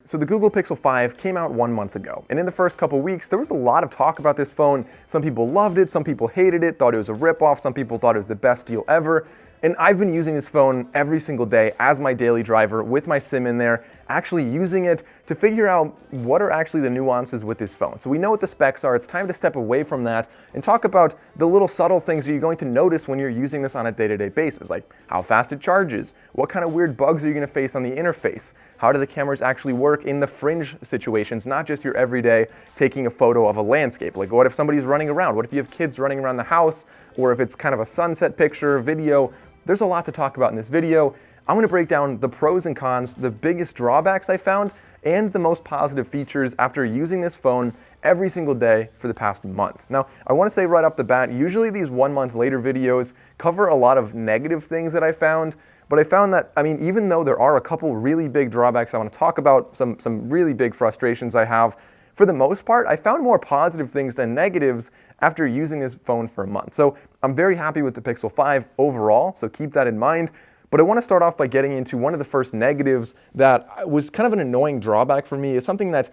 So the Google Pixel 5 came out 1 month ago, and in the first couple weeks, there was a lot of talk about this phone. Some people loved it, some people hated it, thought it was a ripoff, some people thought it was the best deal ever. And I've been using this phone every single day as my daily driver with my SIM in there, actually using it to figure out what are actually the nuances with this phone. So we know what the specs are. It's time to step away from that and talk about the little subtle things that you're going to notice when you're using this on a day-to-day basis, like how fast it charges, what kind of weird bugs are you going to face on the interface, how do the cameras actually work in the fringe situations, not just your everyday taking a photo of a landscape. Like what if somebody's running around? What if you have kids running around the house, or if it's kind of a sunset picture, video? There's a lot to talk about in this video. I'm going to break down the pros and cons, the biggest drawbacks I found, and the most positive features after using this phone every single day for the past month. Now, I want to say right off the bat, usually these 1 month later videos cover a lot of negative things that I found, but I found that, even though there are a couple really big drawbacks I want to talk about, some really big frustrations I have, for the most part, I found more positive things than negatives after using this phone for a month. So I'm very happy with the Pixel 5 overall, so keep that in mind. But I want to start off by getting into one of the first negatives that was kind of an annoying drawback for me. Is something that,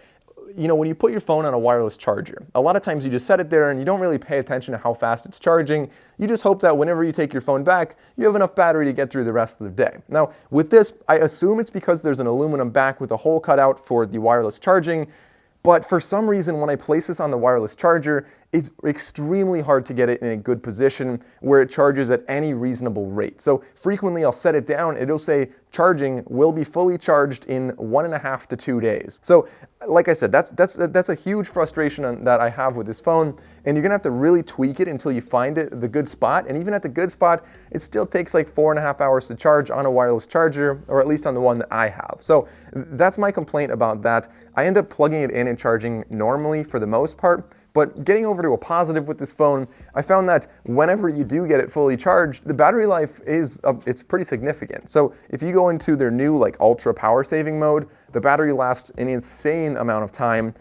when you put your phone on a wireless charger, a lot of times you just set it there and you don't really pay attention to how fast it's charging. You just hope that whenever you take your phone back, you have enough battery to get through the rest of the day. Now, with this, I assume it's because there's an aluminum back with a hole cut out for the wireless charging. But for some reason, when I place this on the wireless charger, it's extremely hard to get it in a good position where it charges at any reasonable rate. So frequently I'll set it down, it'll say charging will be fully charged in 1.5 to 2 days. So like I said, that's a huge frustration that I have with this phone, and you're gonna have to really tweak it until you find the good spot. And even at the good spot, it still takes like 4.5 hours to charge on a wireless charger, or at least on the one that I have. So that's my complaint about that. I end up plugging it in and charging normally for the most part. But getting over to a positive with this phone, I found that whenever you do get it fully charged, the battery life it's pretty significant. So if you go into their new ultra power saving mode, the battery lasts an insane amount of time.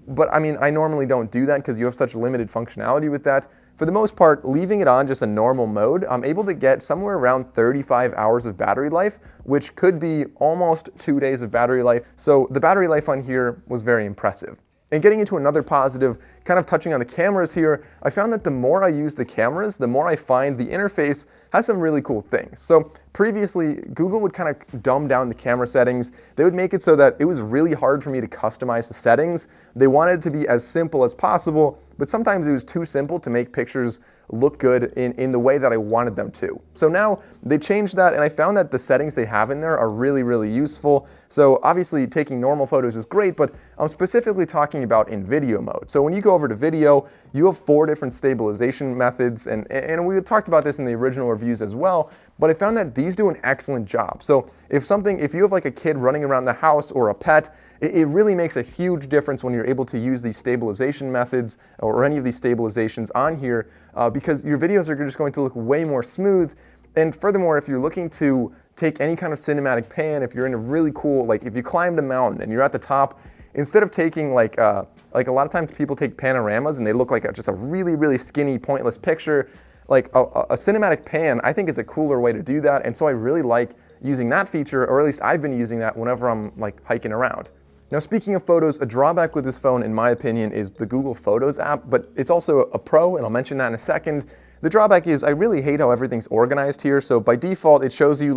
But I normally don't do that because you have such limited functionality with that. For the most part, leaving it on just a normal mode, I'm able to get somewhere around 35 hours of battery life, which could be almost 2 days of battery life. So the battery life on here was very impressive. And getting into another positive, kind of touching on the cameras here, I found that the more I use the cameras, the more I find the interface has some really cool things. So previously, Google would kind of dumb down the camera settings. They would make it so that it was really hard for me to customize the settings. They wanted it to be as simple as possible, but sometimes it was too simple to make pictures look good in the way that I wanted them to. So now they changed that, and I found that the settings they have in there are really, really useful. So obviously taking normal photos is great, but I'm specifically talking about in video mode. So when you go over to video, you have 4 different stabilization methods, and we talked about this in the original reviews as well, but I found that these do an excellent job. So if you have like a kid running around the house or a pet, it really makes a huge difference when you're able to use these stabilization methods or any of these stabilizations on here, because your videos are just going to look way more smooth. And furthermore, if you're looking to take any kind of cinematic pan, if you're in a really cool, if you climbed a mountain and you're at the top, instead of taking like a lot of times people take panoramas and they look like just a really, really skinny, pointless picture. Like a cinematic pan, I think is a cooler way to do that. And so I really like using that feature, or at least I've been using that whenever I'm hiking around. Now, speaking of photos, a drawback with this phone, in my opinion, is the Google Photos app, but it's also a pro, and I'll mention that in a second. The drawback is I really hate how everything's organized here. So by default, it shows you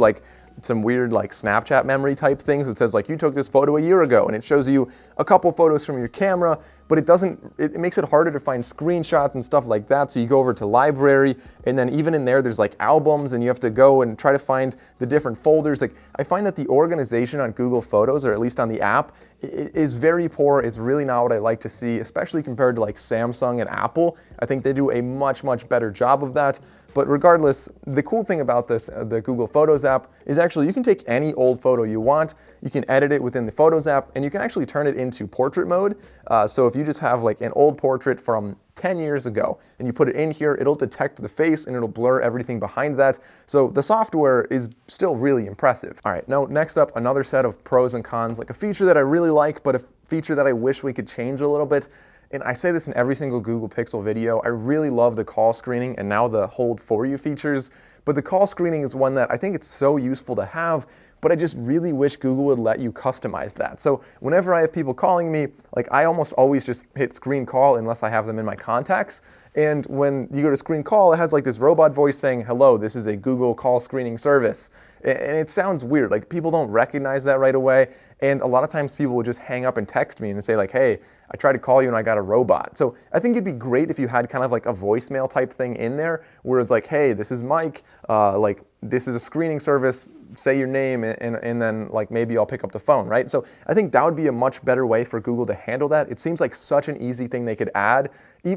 some weird Snapchat memory type things. It says you took this photo a year ago, and it shows you a couple photos from your camera, but it makes it harder to find screenshots and stuff like that. So you go over to library, and then even in there's albums, and you have to go and try to find the different folders. I find that the organization on Google Photos, or at least on the app, is very poor. It's really not what I like to see, especially compared to Samsung and Apple. I think they do a much, much better job of that. But regardless, the cool thing about this, the Google Photos app, is actually you can take any old photo you want, you can edit it within the Photos app, and you can actually turn it into portrait mode. So if you just have an old portrait from 10 years ago and you put it in here, it'll detect the face and it'll blur everything behind that. So the software is still really impressive. All right, now next up, another set of pros and cons, a feature that I really like, but a feature that I wish we could change a little bit. And I say this in every single Google Pixel video, I really love the call screening and now the hold for you features. But the call screening is one that I think it's so useful to have but I just really wish Google would let you customize that. So whenever I have people calling me, like I almost always just hit screen call unless I have them in my contacts. And when you go to screen call, it has like this robot voice saying, hello, this is a Google call screening service. And it sounds weird, like people don't recognize that right away. And a lot of times people will just hang up and text me and say like, hey, I tried to call you and I got a robot. So I think it'd be great if you had kind of like a voicemail type thing in there where it's like, hey, this is Mike, like this is a screening service, say your name and then like maybe I'll pick up the phone, right? So I think that would be a much better way for Google to handle that. It seems like such an easy thing they could add,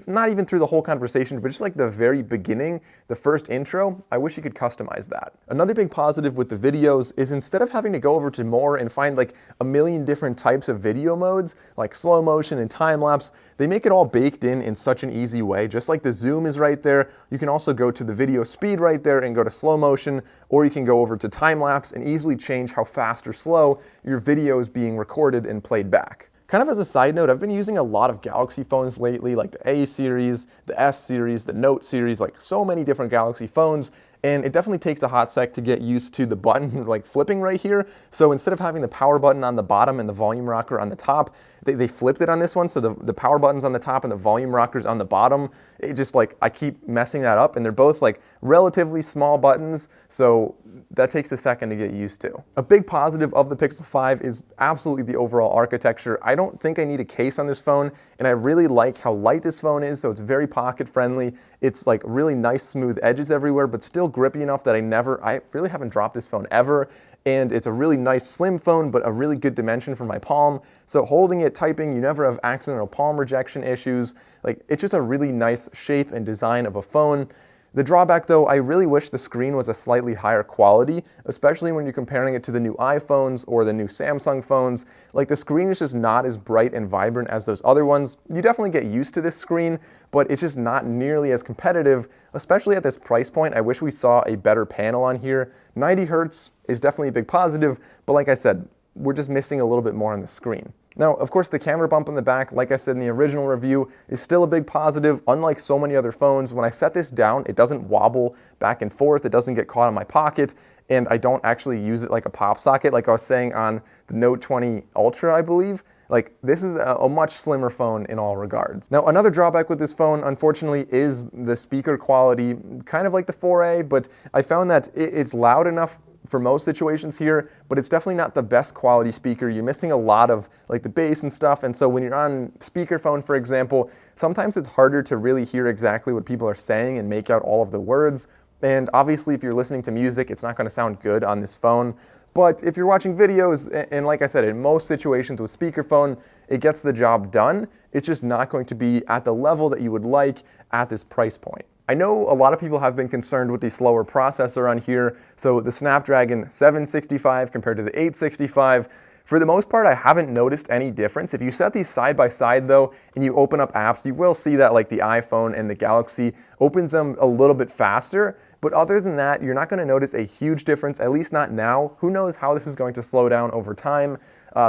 not even through the whole conversation, but just like the very beginning, the first intro. I wish you could customize that. Another big positive with the videos is instead of having to go over to more and find like a million different types of video modes, like slow motion and time lapse, they make it all baked in such an easy way. Just like the zoom is right there, you can also go to the video speed right there and go to slow motion, or you can go over to time lapse and easily change how fast or slow your video is being recorded and played back. Kind of as a side note, I've been using a lot of Galaxy phones lately, like the A series, the S series, the Note series, like so many different Galaxy phones. And it definitely takes a hot sec to get used to the button like flipping right here. So instead of having the power button on the bottom and the volume rocker on the top, they flipped it on this one. So the power button's on the top and the volume rocker's on the bottom. It just like, I keep messing that up, and they're both like relatively small buttons. So that takes a second to get used to. A big positive of the Pixel 5 is absolutely the overall architecture. I don't think I need a case on this phone, and I really like how light this phone is. So it's very pocket friendly. It's like really nice smooth edges everywhere, but still grippy enough that I really haven't dropped this phone ever. And it's a really nice slim phone, but a really good dimension for my palm. So holding it, typing, you never have accidental palm rejection issues. Like, it's just a really nice shape and design of a phone. The drawback though, I really wish the screen was a slightly higher quality, especially when you're comparing it to the new iPhones or the new Samsung phones. Like, the screen is just not as bright and vibrant as those other ones. You definitely get used to this screen, but it's just not nearly as competitive, especially at this price point. I wish we saw a better panel on here. 90 Hertz is definitely a big positive, but like I said, we're just missing a little bit more on the screen. Now, of course, the camera bump in the back, like I said in the original review, is still a big positive. Unlike so many other phones, when I set this down, it doesn't wobble back and forth, it doesn't get caught in my pocket, and I don't actually use it like a pop socket, like I was saying on the Note 20 Ultra, I believe. Like, this is a much slimmer phone in all regards. Now, another drawback with this phone, unfortunately, is the speaker quality, kind of like the 4A, but I found that it's loud enough for most situations here, but it's definitely not the best quality speaker. You're missing a lot of like the bass and stuff, and so when you're on speakerphone, for example, sometimes it's harder to really hear exactly what people are saying and make out all of the words. And obviously, if you're listening to music, it's not going to sound good on this phone. But if you're watching videos, and like I said, in most situations with speakerphone, it gets the job done. It's just not going to be at the level that you would like at this price point. I know a lot of people have been concerned with the slower processor on here. So the Snapdragon 765 compared to the 865. For the most part, I haven't noticed any difference. If you set these side by side though, and you open up apps, you will see that like the iPhone and the Galaxy opens them a little bit faster. But other than that, you're not going to notice a huge difference, at least not now. Who knows how this is going to slow down over time.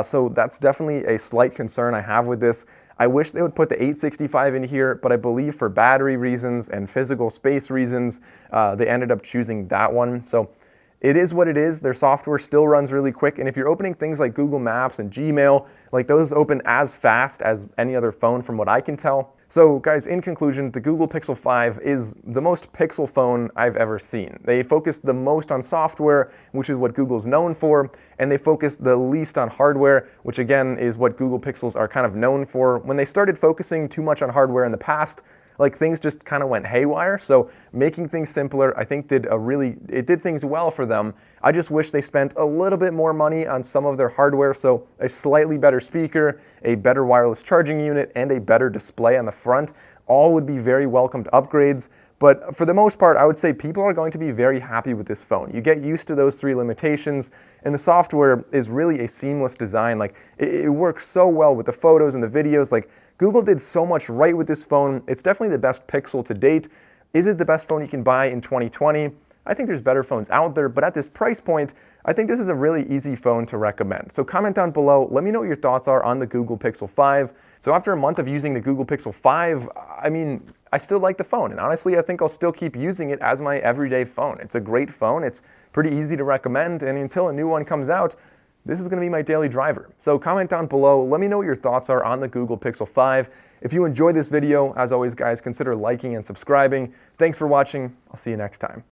So that's definitely a slight concern I have with this. I wish they would put the 865 in here, but I believe for battery reasons and physical space reasons, they ended up choosing that one. So it is what it is. Their software still runs really quick, and if you're opening things like Google Maps and Gmail, like those open as fast as any other phone from what I can tell. So guys, in conclusion, the Google Pixel 5 is the most Pixel phone I've ever seen. They focused the most on software, which is what Google's known for, and they focused the least on hardware, which again is what Google Pixels are kind of known for. When they started focusing too much on hardware in the past, like things just kind of went haywire. So making things simpler, I think it did things well for them. I just wish they spent a little bit more money on some of their hardware. So a slightly better speaker, a better wireless charging unit, and a better display on the front, all would be very welcomed upgrades. But for the most part, I would say people are going to be very happy with this phone. You get used to those three limitations, and the software is really a seamless design. Like, it works so well with the photos and the videos. Like, Google did so much right with this phone. It's definitely the best Pixel to date. Is it the best phone you can buy in 2020? I think there's better phones out there, but at this price point, I think this is a really easy phone to recommend. So comment down below, let me know what your thoughts are on the Google Pixel 5. So after a month of using the Google Pixel 5, I mean, I still like the phone, and honestly, I think I'll still keep using it as my everyday phone. It's a great phone, it's pretty easy to recommend, and until a new one comes out, this is going to be my daily driver. So comment down below, let me know what your thoughts are on the Google Pixel 5. If you enjoyed this video, as always guys, consider liking and subscribing. Thanks for watching, I'll see you next time.